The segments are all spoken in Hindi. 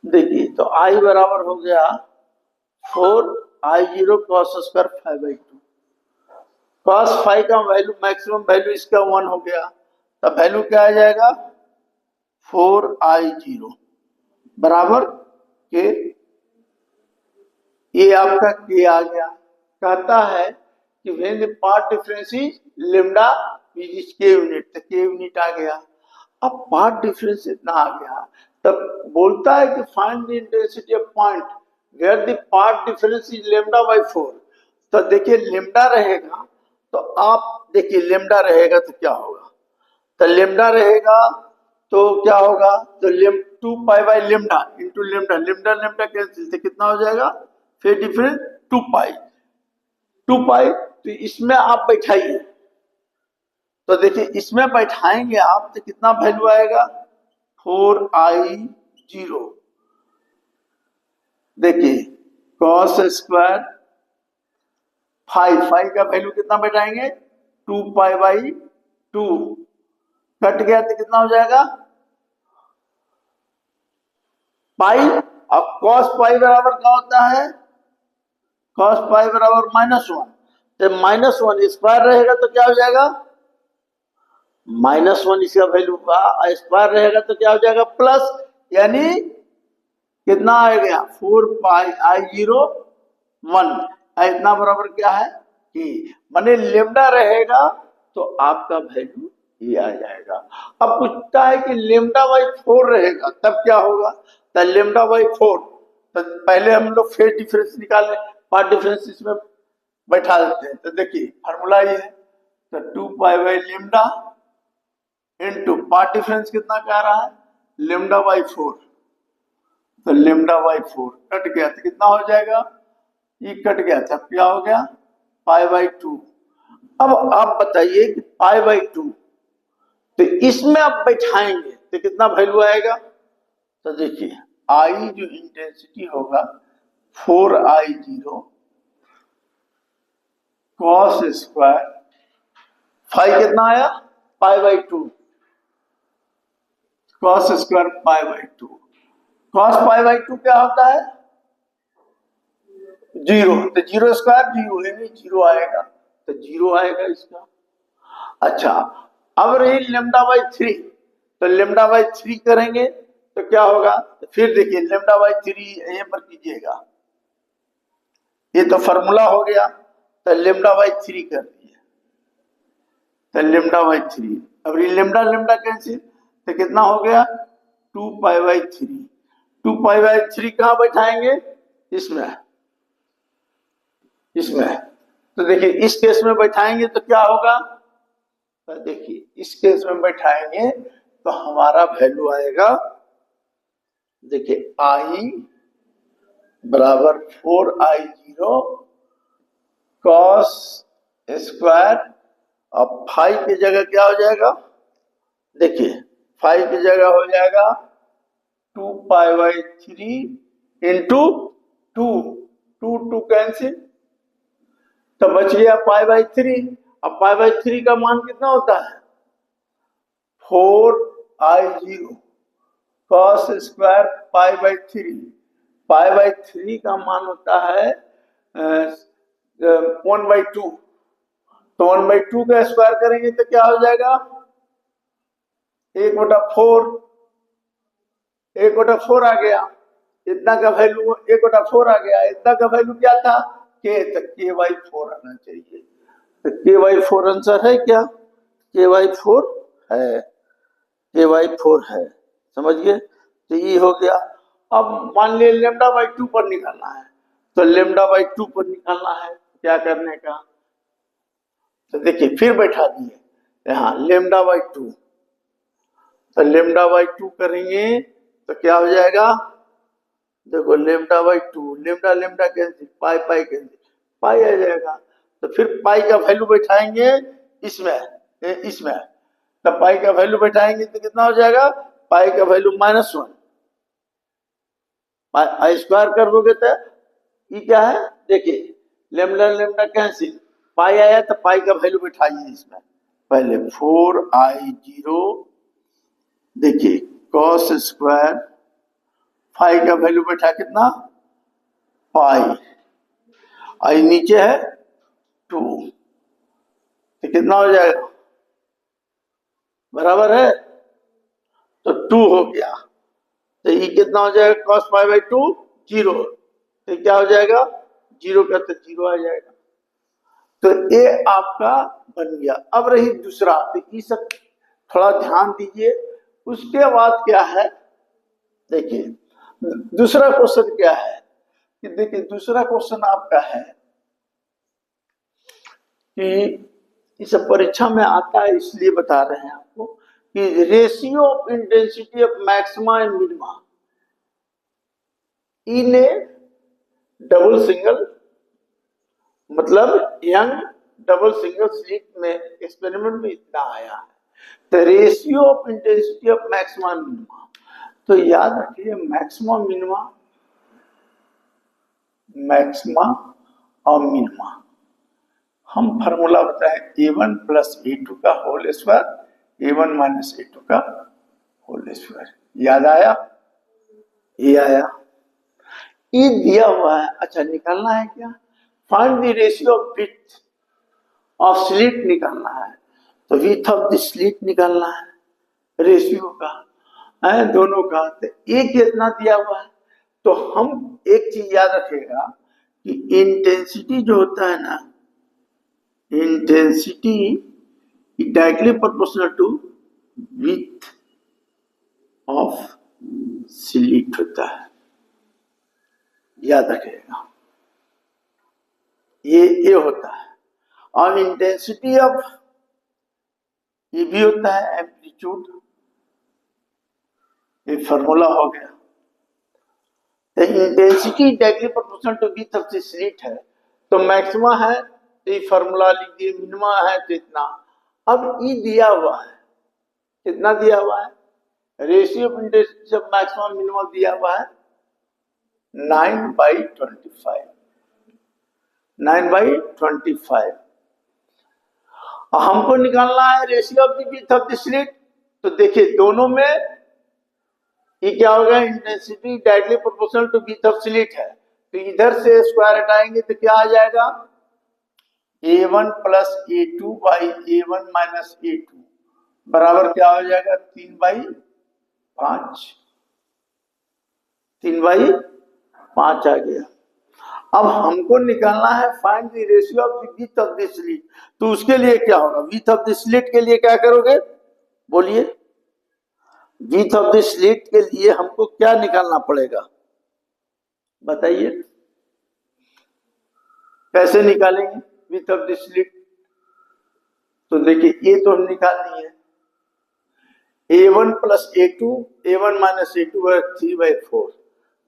देखिए तो आई बराबर हो गया 4 I0 cos स्क्वायर 5/2। cos 5 का वैल्यू मैक्सिमम वैल्यू इसका 1 हो गया, तब वैल्यू क्या आ जाएगा 4I0 बराबर के, ये आपका के आ गया। कहता है कि when the part difference is lambda is के यूनिट, तो के यूनिट आ गया। अब पार्ट डिफरेंस इतना आ गया, तब बोलता है कि find the intensity of point where the part difference is lambda by 4। तो देखिए लेम्डा रहेगा, तो आप देखिए लेम्डा रहेगा तो क्या होगा, तो लेम्डा रहेगा तो क्या होगा, तो 2 pi by lambda into lambda, lambda lambda cancel से कितना हो जाएगा, फिर डिफरेंस 2 पाई, 2 पाई। तो इसमें आप बैठाइए, तो देखिए इसमें बैठाएंगे आप तो कितना वैल्यू आएगा 4I0। देखिए कॉस स्क्वायर 5 का वैल्यू कितना बैठाएंगे 2 पाई बाई 2, कट गया तो कितना हो जाएगा पाई। अब कॉस पाई बराबर क्या होता है, कॉस पाई बराबर -1, जब -1 स्क्वायर रहेगा तो क्या हो जाएगा -1, इसका वैल्यू का स्क्वायर रहेगा तो क्या हो जाएगा प्लस, यानी कितना आ गया 4 पाई I0 1, इतना बराबर क्या है कि माने लेम्डा रहेगा तो आपका वैल्यू ये आ जाएगा। अब पूछता है कि लेम्डा बाई 4 रहेगा तब क्या होगा, तो लेम्डा बाई 4, तो पहले हम लोग फेज डिफरेंस निकाले, पार्ट डिफरेंस इसमें बैठा देते हैं। तो देखिए फार्मूला ये है, तो 2 pi by lambda into path difference कितना कह रहा है लेम्डा बाई 4, तो लेम्डा बाई 4 कट गया तो कितना हो जाएगा, ये कट गया था क्या हो गया पाई/2। अब आप बताइए कि पाई/2, तो इसमें आप बैठाएंगे तो कितना वैल्यू आएगा, तो देखिए आई जो इंटेंसिटी होगा 4I0 कॉस स्क्वायर 5 कितना आया पाई/2, कॉस स्क्वायर पाई/2, कॉस पाई/2 क्या होता है 0, तो 0 स्क्वायर 0 है, नहीं 0 आएगा, तो 0 आएगा इसका। अच्छा अब रही लेम्डा/3, तो लेम्डा/3 करेंगे तो क्या होगा, तो फिर देखिए लेम्डा/3 ये पर कीजिएगा, ये तो फॉर्मूला हो गया, तो लेम्डा/3 कर दिए, तो लेम्डा/3, अब ये लेम्डा लेम्डा कैंसिल, तो कितना हो गया 2 पाई/3, 2 पाई/3 कहाँ बैठाएंगे इसमें, इसमें, तो देखिए इस केस में बैठाएंगे तो क्या होगा, तो देखिए इस केस में बैठाएंगे तो हमारा वैल्यू आएगा, देखिए आई बराबर 4I0 कॉस स्क्वायर, अब 5 की जगह क्या हो जाएगा, देखिए 5 की जगह हो जाएगा 2 पाई/3 इंटू 2, 2 कैंसिल, तो बच गया पाई/3। अब पाई/3 का मान कितना होता है 4I0 कॉस स्क्वायर पाई/3, पाई/3 का मान होता है 1/2, तो 1/2 का स्क्वायर करेंगे तो क्या हो जाएगा 1/4, 1/4 आ गया, इतना का वैल्यू 1/4 आ गया, इतना का वैल्यू क्या था के, तो k/4 आना चाहिए, तो k/4 आंसर है क्या, k/4 है, k/4 है, समझिए, तो ये हो गया। अब मान लिया लेम्डा/2 पर निकालना है, तो लेम्डा/2 पर निकालना है, क्या करने का, तो देखिए फिर बैठा दिए यहाँ लेम्डा/2, तो लेम्डा/2 करेंगे तो क्या हो जाएगा, देखो लेम्डा/2, लेम्डा लेम्डा कैंसिल, पाई पाई कैंसिल, पाई आ जाएगा, तो फिर पाई का वैल्यू बैठाएंगे इसमें, इसमें, तो पाई का वैल्यू बैठाएंगे तो कितना हो जाएगा, पाई का वैल्यू -1, आई स्क्वायर कर दोगे तो ये क्या है, देखिए लेम्डा लेम्डा कैंसिल, पाई आया तो पाई का वैल्यू बैठाइए इसमें, पहले 4I0 देखिए कॉस स्क्वायर फाइव का वैल्यू बैठा कितना, पाई, आई नीचे है 2, तो कितना हो जाएगा, बराबर है, तो 2 हो गया। तो ये कितना हो जाएगा, cos पाई बाई 2 0, तो क्या हो जाएगा, 0 का तो 0 आ जाएगा। तो ये आपका बन गया। अब रही दूसरा, तो ये सब थोड़ा ध्यान दीजिए। उसके बाद क्या है, देखिए दूसरा क्वेश्चन क्या है कि देखिए दूसरा क्वेश्चन आपका है कि इस परीक्षा में आता है, इसलिए बता रहे हैं आपको कि ratio of intensity of maxima and minima in A double single, मतलब यंग डबल सिंगल स्लिट में एक्सपेरिमेंट में इतना आया है। तो ratio of intensity of maxima minima, तो याद रखिए मैक्सिमा मिनिमा, मैक्सिमा और मिनिमा हम फार्मूला बताए A1 प्लस A2 का whole square, A1 minus A2 का होल स्क्वायर। याद आया, ये आया, ये दिया हुआ है। अच्छा निकालना है क्या, find the ratio of width of slit निकालना है। तो विड्थ ऑफ द स्लिट निकालना है, रेशियो का है दोनों का। तो एक कितना दिया हुआ है, तो हम एक चीज याद रखेगा कि इंटेंसिटी जो होता है ना, intensity directly proportional to width of slit होता है, याद रखेगा, ये होता है। और इंटेंसिटी ऑफ, ये भी होता है एम्पलीट्यूड, ये फॉर्मूला हो गया। Intensity directly proportional to width of the slit है, तो मैक्सिमा है तो ये फॉर्मूला लिख दिए, मिनिमा है तो इतना। अब ये दिया हुआ है, कितना दिया हुआ है, ratio of intensity of maxima minima दिया हुआ है 9/25, 9/25। हमको निकालना है ratio of the width of the slit. तो देखिए दोनों में ये क्या होगा, intensity directly proportional to width of slit है, तो इधर से स्क्वायर हटाएंगे तो क्या आ जाएगा, A1 plus A2 by A1 minus A2 बराबर क्या हो जाएगा, 3/5, 3/5 आ गया। अब हमको निकालना है find the ratio of the width of the slit. तो उसके लिए क्या होगा, विड्थ ऑफ द स्लिट के लिए क्या करोगे, बोलिए, विड्थ ऑफ द स्लिट के लिए हमको क्या निकालना पड़ेगा, बताइए, कैसे निकालेंगे विड्थ ऑफ द स्लिट। तो देखिए ये तो हम निकालनी है, A1 plus A2, A1 minus A2 है 3/4।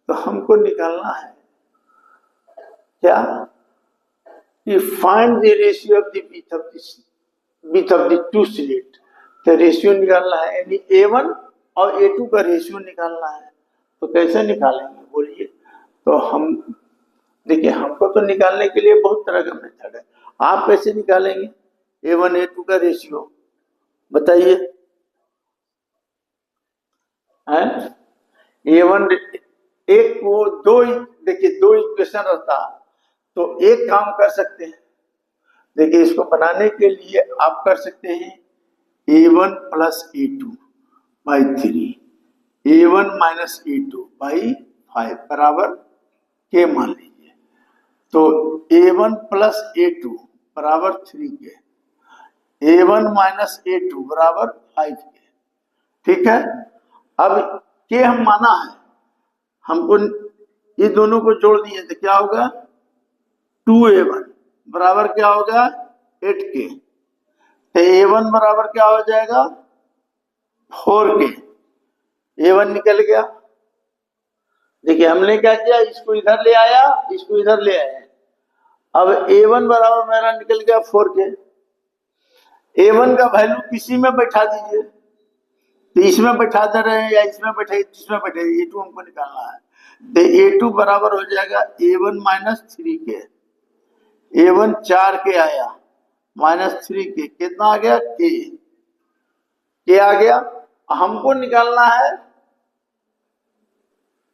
तो हमको निकालना है क्या, कि find the ratio of the width of the two slit. तो रेशियो निकालना है, यानी A1 और A2 का रेशियो निकालना है। तो कैसे निकालेंगे बोलिए। तो हम देखिए, हमको तो निकालने के लिए बहुत तरह का मेथड है, आप कैसे निकालेंगे A1 A2 का रेशियो, बताइए। A1 एक को दो, देखिए दो इक्वेशन रहता, तो एक काम कर सकते हैं, देखिए इसको बनाने के लिए आप कर सकते हैं A1 plus A2 by 3, A1 minus A2 by 5 बराबर के मान लीजिए। तो A1 प्लस A2 बराबर 3 के, A1 माइनस A2 बराबर 5 के, ठीक है। अब के हम माना है, हमको ये दोनों को जोड़ दिए तो क्या होगा, 2A1 बराबर क्या होगा 8 के, तो A1 बराबर क्या हो जाएगा 4 के, A1 निकल गया। देखिए हमने क्या किया, इसको इधर ले आया, इसको इधर ले आया। अब A1 बराबर मेरा निकल गया 4 के। A1 का वैल्यू किसी में बैठा दीजिए, तो इसमें बैठा दे रहे हैं या इसमें बैठे, जिसमें बैठे, A2 हमको निकालना है। तो A2 बराबर हो जाएगा A1 माइनस 3 के, A1 4 के आया माइनस 3 के, कितना आ गया के आ गया। हमको निकालना है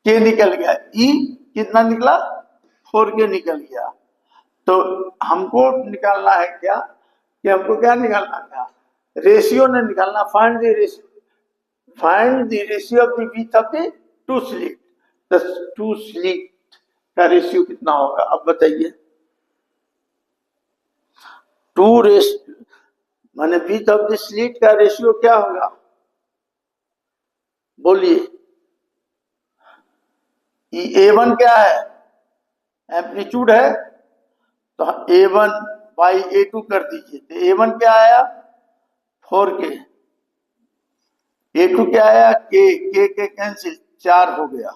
के निकल गया, ई कितना निकला 4k निकल गया। तो हमको निकालना है क्या, कि हमको क्या निकालना था, रेशियो ने निकालना, find the ratio of the width of the two slit. The two slit का रेशियो कितना होगा, अब बताइए। टू रेशियो माने विड्थ ऑफ द स्लिट का रेशियो क्या होगा, बोलिए। A1 क्या है, एम्पलीट्यूड है, तो A1 बाई A2 कर दीजिए, तो A1 क्या आया 4k, A2 क्या आया के कैंसिल, 4 हो गया,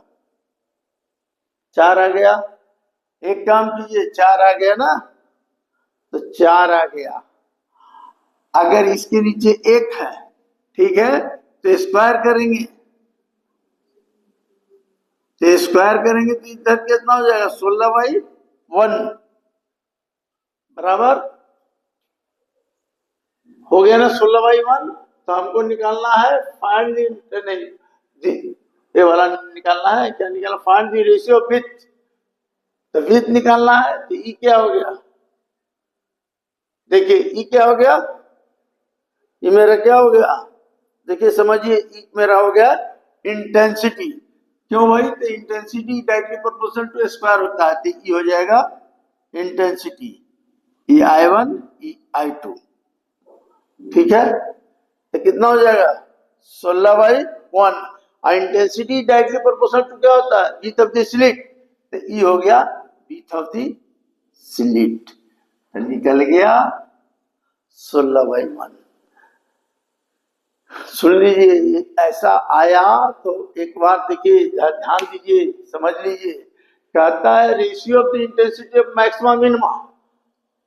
4 आ गया। एक काम कीजिए, 4 आ गया ना, तो 4 आ गया। अगर इसके नीचे 1 है, ठीक है, तो स्क्वायर करेंगे, तो स्क्वायर करेंगे तो इधर कितना हो जाएगा 16/1 बराबर हो गया ना 16/1। तो हमको निकालना है फाइंड नहीं ये वाला निकालना है, क्या निकालना, find the ratio of width, तो विड्थ निकालना है, तो ई क्या हो गया, देखिए ई क्या हो गया, ये मेरा क्या हो गया, देखिए समझिए, ई मेरा हो गया इंटेंसिटी। क्यों भाई, तो intensity directly proportional to square होता है, तो ई हो जाएगा इंटेंसिटी, ई I1 ई I2, ठीक है। तो कितना हो जाएगा 16/1, और इंटेंसिटी डायरेक्टली प्रोपोर्शनल टू क्या होता है, विड्थ ऑफ द स्लिट, तो ई हो गया विड्थ ऑफ द स्लिट, निकल गया 16/1। सुन लीजिए, ऐसा आया तो एक बार देखिए, ध्यान दीजिए, समझ लीजिए। कहता है ratio of the intensity of maxima minima,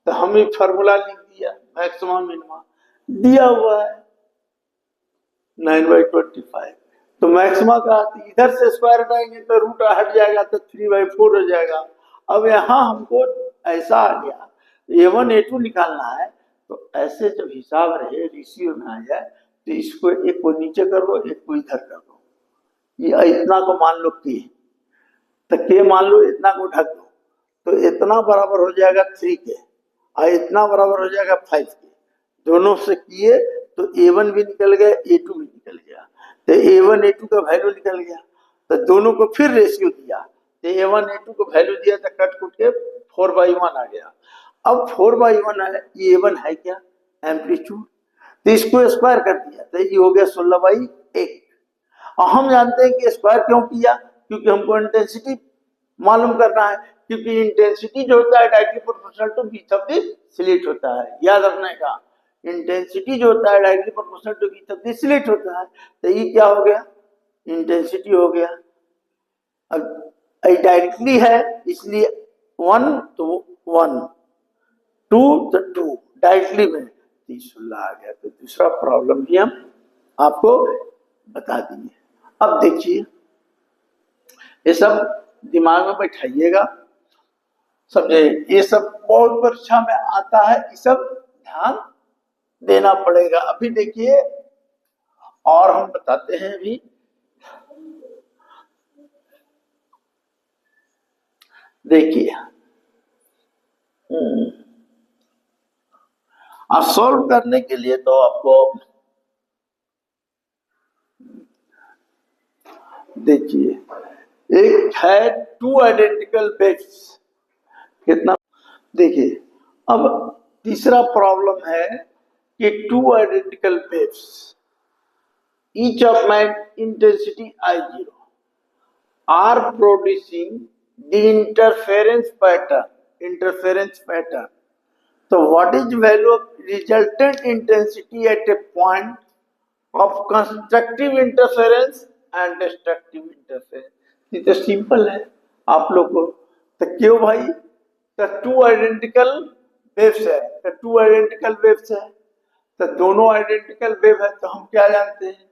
तो हमने फार्मूला लिख दिया, मैक्सिमा मिनिमा दिया हुआ है 9/25, तो मैक्सिमा का इधर से स्क्वायर हटाएंगे तो रूट हट जाएगा, तो 3/4 हो जाएगा। अब यहाँ हमको ऐसा आ गया, A1 A2 निकालना है, तो ऐसे जब हिसाब रहे रेशियो में आ जाए, तो इसको एक को नीचे कर दो, एक को इधर कर दो, ये इतना को मान लो के, तो के मान लो, इतना को ढक दो, तो इतना बराबर हो जाएगा 3k, और इतना बराबर हो जाएगा 5k। दोनों से किए तो A1 भी निकल गया, A2 भी निकल गया, तो A1 A2 का वैल्यू निकल गया, तो दोनों को फिर रेशियो दिया, तो A1 A2 को वैल्यू दिया, तो कट कुट के 4/1 आ गया। अब 4/1 है, A1 है क्या, एम्पलीट्यूड, तो इसको स्क्वायर कर दिया, तो ये हो गया 16/1। और हम जानते हैं कि स्क्वायर क्यों किया, क्योंकि हमको इंटेंसिटी मालूम करना है, क्योंकि इंटेंसिटी जो होता है directly proportional to width of the slit होता है, याद रखने का, इंटेंसिटी जो होता है directly proportional to width of the slit होता है। तो ये क्या हो गया, इंटेंसिटी हो गया। अब डायरेक्टली है इसलिए 1 तो 1, 2 तो 2, डायरेक्टली में 16 आ गया। तो दूसरा प्रॉब्लम भी हम आपको बता दिए। अब देखिए, ये सब दिमाग में बैठाइएगा, समझे, ये सब बहुत परीक्षा में आता है, ये सब ध्यान देना पड़ेगा। अभी देखिए, और हम बताते हैं अभी, देखिए सॉल्व करने के लिए तो आपको देखिए, एक है टू आइडेंटिकल वेव्स, कितना, देखिए अब तीसरा प्रॉब्लम है कि two identical waves, each of my intensity I0 are producing the interference pattern. So what is the value of resultant intensity at a point of constructive interference and destructive interference? ये तो सिंपल है आप लोग को। तो क्यों भाई, तो टू आइडेंटिकल वेव्स है, तो टू आइडेंटिकल वेव्स है, तो दोनों आइडेंटिकल वेव है, तो हम क्या जानते हैं,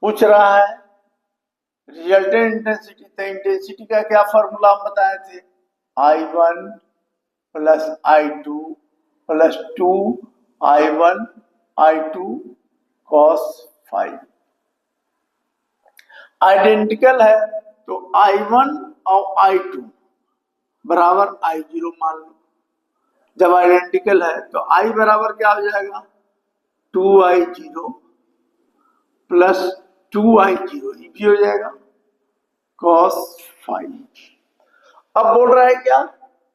पूछ रहा है रिजल्टेंट इंटेंसिटी। तो इंटेंसिटी का क्या फॉर्मूला हम बताए थे, I1 plus I2 plus 2I1 I2 cos 5। Identical है तो I1 और I2 बराबर I0 मान लो। जब आइडेंटिकल है तो I बराबर क्या हो जाएगा, 2I0 प्लस 2I0, ये भी हो जाएगा cos phi। अब बोल रहा है क्या,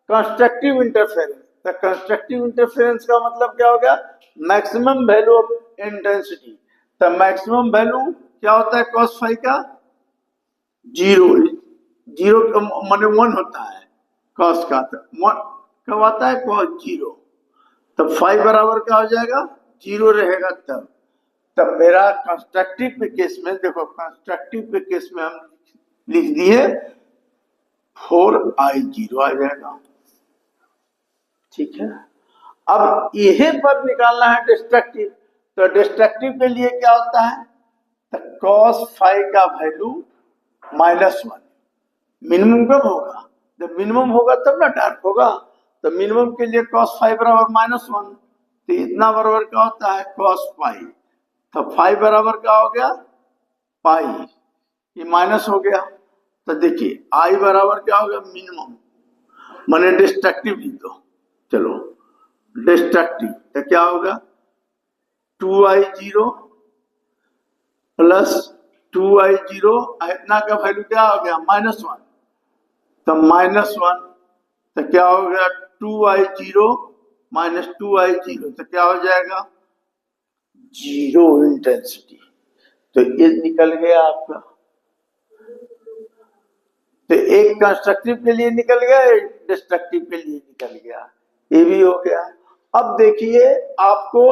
कंस्ट्रक्टिव इंटरफेरेंस। तो कंस्ट्रक्टिव इंटरफेरेंस का मतलब क्या हो गया, मैक्सिमम वैल्यू ऑफ इंटेंसिटी। तो मैक्सिमम वैल्यू क्या होता है cos phi का, 0 माने 1 होता है cos का, तो 1 कब आता है, cos 0। तब phi बराबर क्या हो जाएगा, 0 रहेगा। तब मेरा कंस्ट्रक्टिव के केस में देखो, कंस्ट्रक्टिव के केस में हम लिख दिए 4I0 आ जाएगा, ठीक है। अब यही पर निकालना है डिस्ट्रक्टिव। तो डिस्ट्रक्टिव के लिए क्या होता है, तो cos phi का वैल्यू -1। मिनिमम कब होगा, जब मिनिमम होगा तब ना डार्क होगा। तो मिनिमम के लिए cos phi बराबर -1, तो इतना बराबर क्या होता है cos phi। तो phi बराबर क्या हो गया, पाई, ये माइनस हो गया। तो देखिए I बराबर क्या हो गया, मिनिमम माने डिस्ट्रक्टिव ही। तो चलो डिस्ट्रक्टिव तो क्या होगा, 2I0 प्लस 2I0, इतना का वैल्यू क्या हो गया, -1। तो -1 तो क्या हो गया, 2I0 माइनस 2I0, तो क्या हो जाएगा, 0 इंटेंसिटी। तो ये निकल गया आपका। तो एक कंस्ट्रक्टिव के लिए निकल गया, एक डिस्ट्रक्टिव के लिए निकल गया, ये भी हो गया। अब देखिए आपको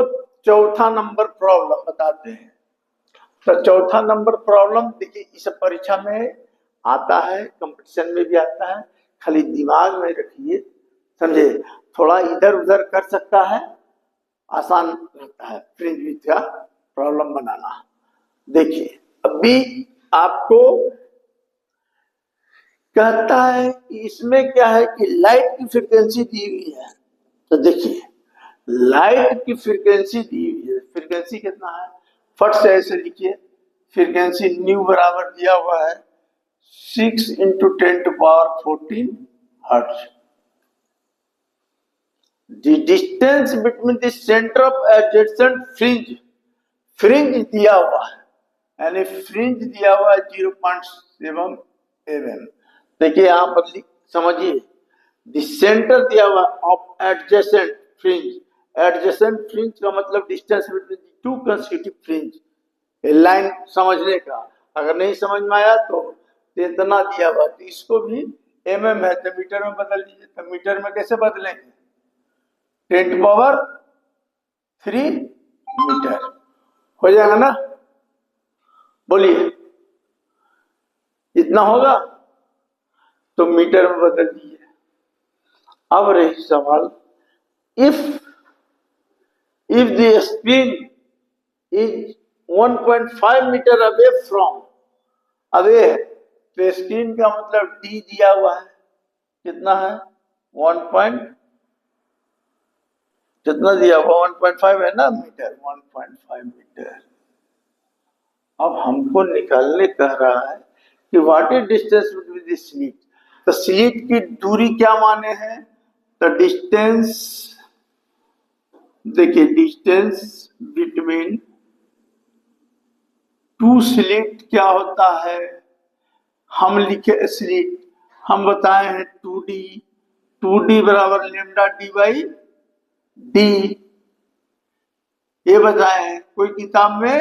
चौथा नंबर प्रॉब्लम बताते हैं। तो चौथा नंबर प्रॉब्लम देखिए, इस परीक्षा में आता है, कंपटीशन में भी आता है, खाली दिमाग में रखिए, समझे। थोड़ा इधर उधर कर सकता है, आसान रहता है फ्रिंज विथ का प्रॉब्लम बनाना। देखिए अभी आपको कहता है कि इसमें क्या है कि लाइट की फ्रीक्वेंसी दी हुई है। तो देखिए लाइट की फ्रीक्वेंसी दी हुई है, फ्रीक्वेंसी कितना है, फट से ऐसे लिखिए, फ्रीक्वेंसी न्यू बराबर दिया हुआ है 6 × 10⁻14 hertz. The distance between the center of adjacent fringe दिया हुआ है, यानी फ्रिंज दिया हुआ है 0.7 mm। देखिए यहाँ पर समझिए, द सेंटर दिया हुआ of adjacent fringe. Adjacent fringe का मतलब distance between two consecutive fringe, line समझने का। अगर नहीं समझ में आया तो इतना दिया हुआ, तो इसको भी mm है तो मीटर में बदल दीजिए। तो मीटर में कैसे बदलेंगे, 10⁻³ मीटर हो जाएगा ना, बोलिए इतना होगा, तो मीटर में बदल दीजिए। अब रही सवाल, if the screen is 1.5 metre away from, away है तो स्क्रीन का मतलब d दिया हुआ है, कितना है 1. कितना दिया हुआ 1.5 है ना मीटर, 1.5 मीटर। अब हमको निकालने कह रहा है कि what is distance between the slit. तो स्लिट की दूरी क्या माने हैं, तो डिस्टेंस, देखिए डिस्टेंस बिटवीन टू स्लिट क्या होता है, हम लिखे स्लिट, हम बताए हैं 2D बराबर लेमडा d/d, ये बताए हैं। कोई किताब में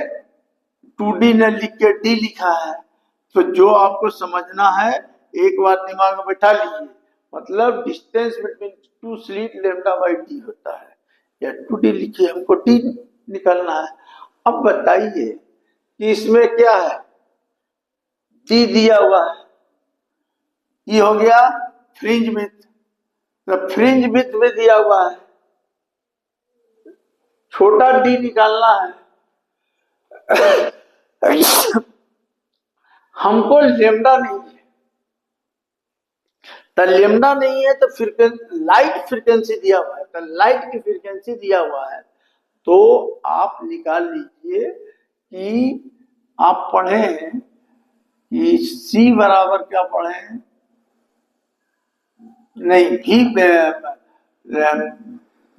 2D ने लिख के d लिखा है, तो जो आपको समझना है एक बार दिमाग में बैठा लीजिए, मतलब distance between two slit λ/d होता है, या 2D लिखिए, हमको d निकालना है। अब बताइए कि इसमें क्या है, d दिया हुआ है, ये हो गया फ्रिंज विड्थ। तो फ्रिंज विड्थ में दिया हुआ है, छोटा d निकालना है। हमको लेमडा नहीं है, तो लेमडा नहीं है तो लाइट फ्रीक्वेंसी दिया हुआ है, तो लाइट की फ्रीक्वेंसी दिया हुआ है। तो आप निकाल लीजिए कि आप पढ़े हैं कि सी बराबर क्या पढ़े हैं, नहीं भी,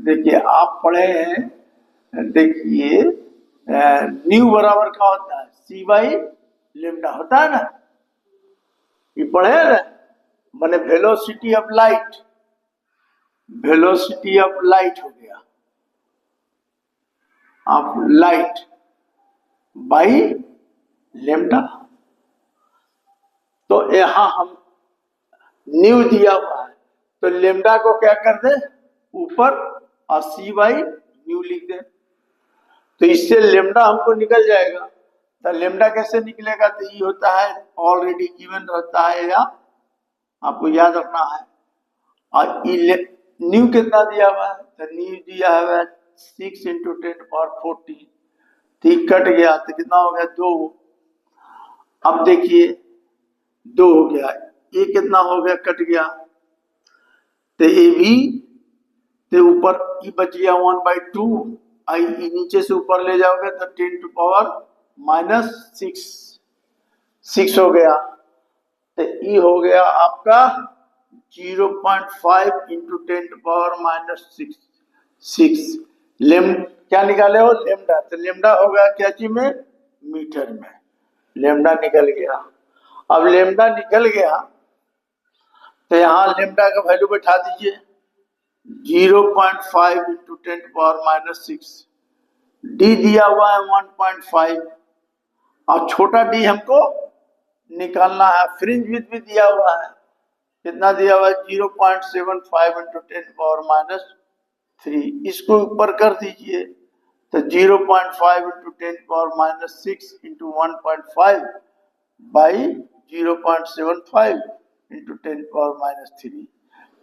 देखिए आप पढ़े हैं, देखिए न्यू बराबर क्या होता है, सी बाई लेमडा होता है ना, ये पढ़े हैं ना, माने velocity of light, velocity of light हो गया, ऑफ लाइट बाई लेमडा। तो यहां हम न्यू दिया हुआ है, तो लेमडा को क्या कर दे ऊपर और सी बाई न्यू लिख दे, तो इससे लेमडा हमको निकल जाएगा। तो लेमडा कैसे निकलेगा, तो ये होता है ऑलरेडी गिवन रहता है, या आपको याद रखना है। और न्यू कितना दिया हुआ है, तो न्यू दिया हुआ है 6 इंटू 10⁻14, ठीक कट गया तो कितना हो गया 2। अब देखिए 2 हो गया, ये कितना हो गया कट गया, तो ये भी तो ऊपर ये बच गया 1/2, आई नीचे से ऊपर ले जाओगे तो 10⁻⁻6 हो गया, तो ये हो गया आपका 0.5 इंटू 10⁻⁻6। क्या निकाले हो, लेमडा, तो लेमडा होगा क्या चीज में, मीटर में, लेमडा निकल गया। अब लेमडा निकल गया तो यहाँ लेमडा का वैल्यू बैठा दीजिए 0.5 इंटू 10⁻⁻6, डी दिया हुआ है 1.5, और छोटा डी हमको निकालना है, फ्रिंज विड्थ भी दिया हुआ है, कितना दिया हुआ है 0.75 इंटू 10⁻⁻3, इसको ऊपर कर दीजिए तो 0.5 into 10⁻⁻6 into 1.5 by 0.75 into 10⁻⁻3,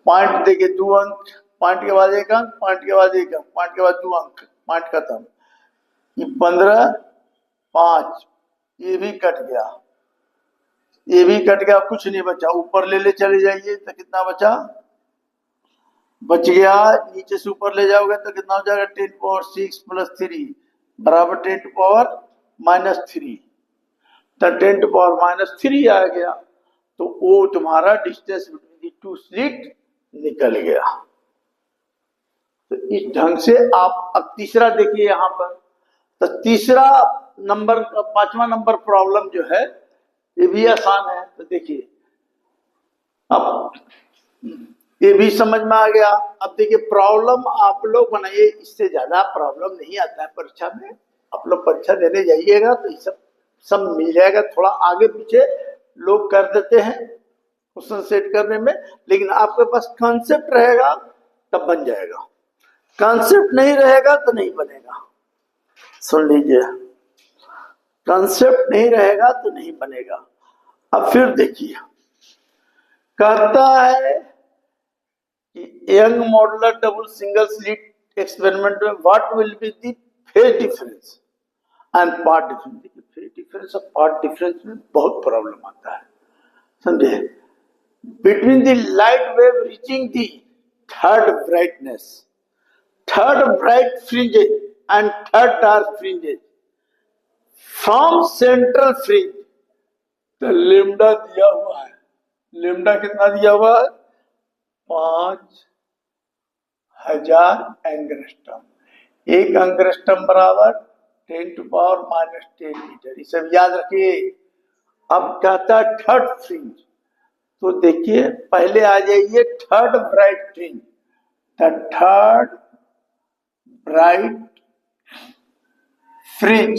point देके 2 अंक, पॉइंट के बाद 1 अंक, पॉइंट के बाद 1 अंक, पॉइंट के बाद 2 अंक, पॉइंट खत्म। ये 15, 5, ये भी कट गया, ये भी कट गया, कुछ नहीं बचा, ऊपर ले चले जाइए तो कितना बचा, बच गया, नीचे से ऊपर ले जाओगे तो कितना हो जाएगा 10⁻6 प्लस 3 बराबर 10⁻⁻3, तो 10⁻⁻3 आ गया, तो वो तुम्हारा distance between the two slit निकल गया। तो इस ढंग से आप, अब तीसरा देखिए यहां पर, तो तीसरा नंबर, 5वां नंबर प्रॉब्लम जो है ये भी आसान है, तो देखिए अब ये भी समझ में आ गया। अब देखिए प्रॉब्लम आप लोग बनाइए, इससे ज्यादा प्रॉब्लम नहीं आता है परीक्षा में, आप लोग परीक्षा देने जाइएगा तो ये सब मिल जाएगा, थोड़ा आगे पीछे लोग कर देते हैं क्वेश्चन सेट करने में, लेकिन आपके पास कॉन्सेप्ट रहेगा तब बन जाएगा, कॉन्सेप्ट नहीं रहेगा तो नहीं बनेगा। सुन लीजिए, कॉन्सेप्ट नहीं रहेगा तो नहीं बनेगा। अब फिर देखिए, कहता है कि Young modular double single slit experiment में what will be the phase difference and part difference. देखिए फेज डिफरेंस और पार्ट डिफरेंस में बहुत प्रॉब्लम आता है, समझे, between the light wave reaching the third brightness, third bright fringes and third dark fringes from central fringe, तो लेमडा दिया हुआ है, लेमडा कितना दिया हुआ है 5000 एंगस्ट्रम, 1 एंगस्ट्रम बराबर 10⁻⁻10 मीटर, ये सब याद रखिए। अब कहता है थर्ड फ्रिंज, तो देखिए पहले आ जाइए third bright fringe, third bright fringe,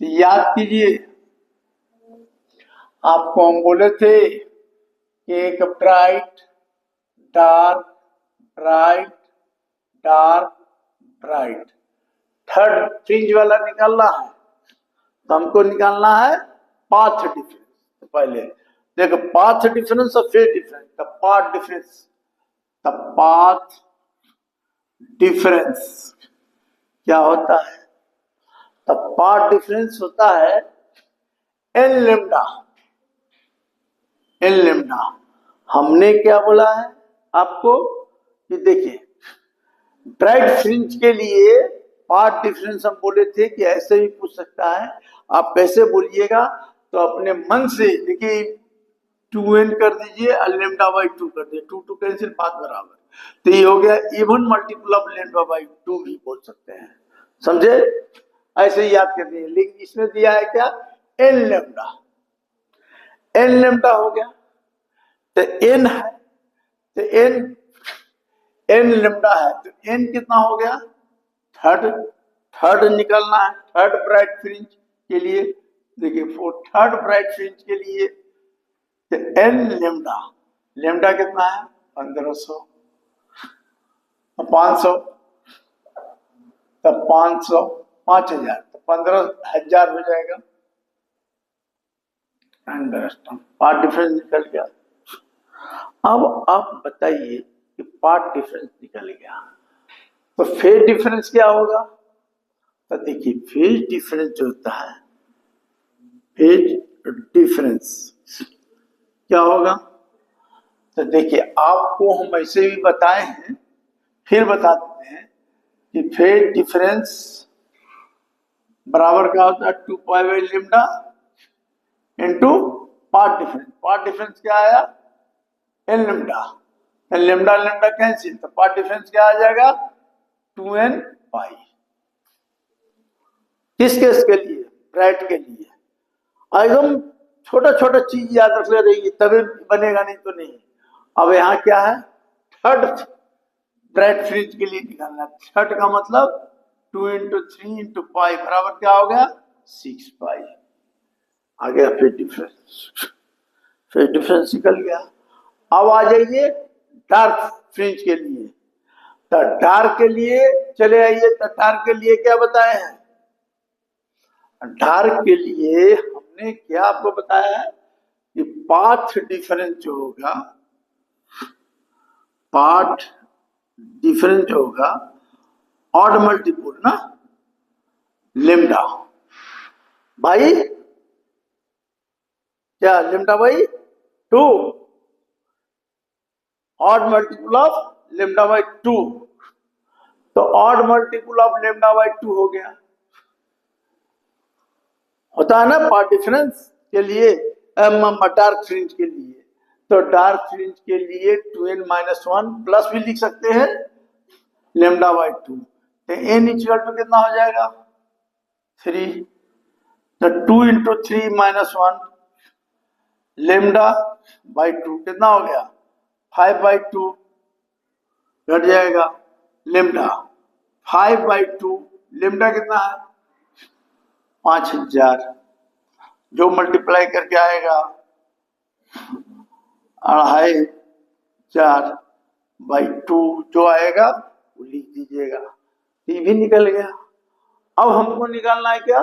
याद कीजिए आपको हम बोले थे कि एक bright dark bright dark bright, third fringe वाला निकालना है तो हमको निकालना है पाथ डिफरेंस। तो पहले देखो पाथ डिफरेंस और phase difference, the path difference, the path difference क्या होता है, द पाथ डिफरेंस होता है एन लेमडा, एन लेमडा। हमने क्या बोला है आपको कि देखिए ब्राइट फ्रिंज के लिए पाथ डिफरेंस हम बोले थे कि ऐसे भी पूछ सकता है, आप कैसे बोलिएगा तो अपने मन से देखिए 2n कर दीजिए और लेमडा बाई 2 कर दीजिए, 2 कैंसिल 5 बराबर, तो ये हो गया even multiple of lambda by 2 भी बोल सकते हैं, समझे? ऐसे ही याद कर दीजिए। लेकिन इसमें दिया है क्या, n लेमडा, n लेमडा हो गया, तो n है, तो n लेमडा है, तो n कितना हो गया, थर्ड निकलना है, थर्ड ब्राइट फ्रिंज के लिए। देखिए थर्ड ब्राइट फ्रिंज के लिए तो n लेमडा, लेमडा कितना है 1500, 500, तब 500 5000, तो 15000 हो जाएगा। पार्ट डिफरेंस निकल गया। अब आप बताइए कि पार्ट डिफरेंस निकल गया तो फेज डिफरेंस क्या होगा? तो देखिए फेज डिफरेंस जो होता है, फेज डिफरेंस क्या होगा? तो देखिए आपको हम ऐसे भी बताए हैं, फिर बता देते हैं कि फेज डिफरेंस बराबर क्या होता है, 2 pi by lambda into path difference. Path difference क्या आया, n lambda, lambda lambda cancel, तो पार्ट डिफरेंस क्या आ जाएगा 2n पाई। किस केस के लिए, ब्राइट के लिए। एकदम छोटा छोटा चीज याद रख ले रही, तभी बनेगा, नहीं तो नहीं। अब यहाँ क्या है, थर्ड ब्राइट फ्रिंज के लिए निकालना। थर्ड का मतलब 2 इंटू 3 इंटू पाई बराबर क्या हो गया 6 पाई। आ गया फिर डिफरेंस निकल गया। अब आ जाइए डार्क फ्रिंज के लिए। तो डार्क के लिए चले आइए, तो डार्क के लिए क्या बताए हैं, डार्क के लिए हमने क्या आपको बताया है कि पाथ डिफरेंस जो होगा, पाथ डिफरेंस जो होगा ऑड मल्टीपल ना लेमडा भाई, क्या lambda by 2, odd multiple of lambda by 2, तो odd multiple of lambda by 2 हो गया। होता है ना पार्ट डिफरेंस के लिए, डार्क फ्रिंज के लिए। तो डार्क फ्रिंज के लिए 2n माइनस 1 प्लस भी लिख सकते हैं लेमडा बाई 2, तो n इक्वल टू कितना हो जाएगा 3, तो 2 इंटू 3 माइनस 1 लेमडा बाई 2 कितना हो गया 5 बाई 2, घट जाएगा लेमडा 5 बाई 2, लेमडा कितना है 5000, जो मल्टीप्लाई करके आएगा 2500 बाई 2 जो आएगा वो लिख दीजिएगा, ये भी निकल गया। अब हमको निकालना है क्या,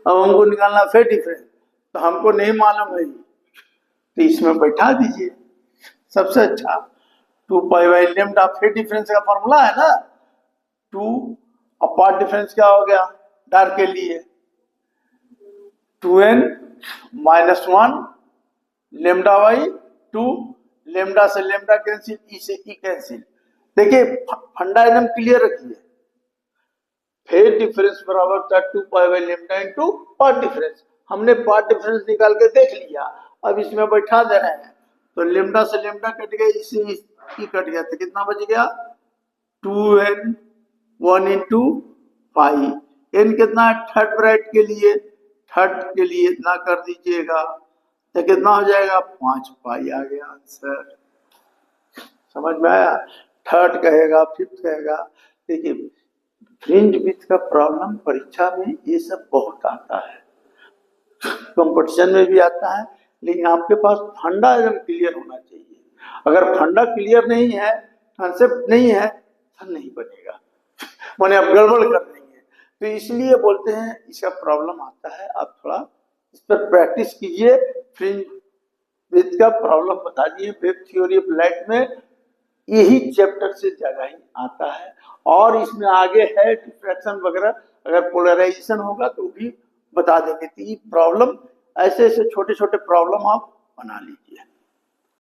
अब हमको निकालना फेज डिफरेंस, तो हमको नहीं मालूम है तो इसमें बैठा दीजिए सबसे अच्छा 2 pi by lambda, phase difference का फॉर्मूला है ना 2, और पार्ट डिफरेंस क्या हो गया डार्क के लिए 2n minus 1 lambda by 2, lambda से लेमडा कैंसिल, ई से ई कैंसिल। देखिए फंडा एकदम क्लियर रखिए, फेज डिफरेंस बराबर था 2 pi by lambda into path difference. हमने पार्ट डिफरेंस निकाल के देख लिया, अब इसमें बैठा दे रहे हैं, तो लेमडा से लेमडा कट गया, इससे ई कट गया, तो कितना बच गया 2n 1 इंटू पाई। n कितना है थर्ड ब्राइट के लिए, थर्ड के लिए इतना कर दीजिएगा, तो कितना हो जाएगा 5 पाई आ गया आंसर। समझ में आया, थर्ड कहेगा फिफ्थ कहेगा। देखिए फ्रिंज विड्थ का प्रॉब्लम परीक्षा में ये सब बहुत आता है, कंपटीशन में भी आता है, लेकिन आपके पास फंडा एकदम क्लियर होना चाहिए। अगर फंडा क्लियर नहीं है, कंसेप्ट नहीं है, तो नहीं बनेगा, मैंने आप गड़बड़ कर देंगे। तो इसलिए बोलते हैं इसका प्रॉब्लम आता है, आप थोड़ा इस पर प्रैक्टिस कीजिए। फ्रिंज विड्थ का प्रॉब्लम बता दिए, वेव थ्योरी ऑफ लाइट में यही चैप्टर से ज्यादा ही आता है, और इसमें आगे है डिफ्रैक्शन वगैरह, अगर पोलराइजेशन होगा तो भी बता देंगे। तो ये प्रॉब्लम ऐसे ऐसे छोटे छोटे प्रॉब्लम आप बना लीजिए।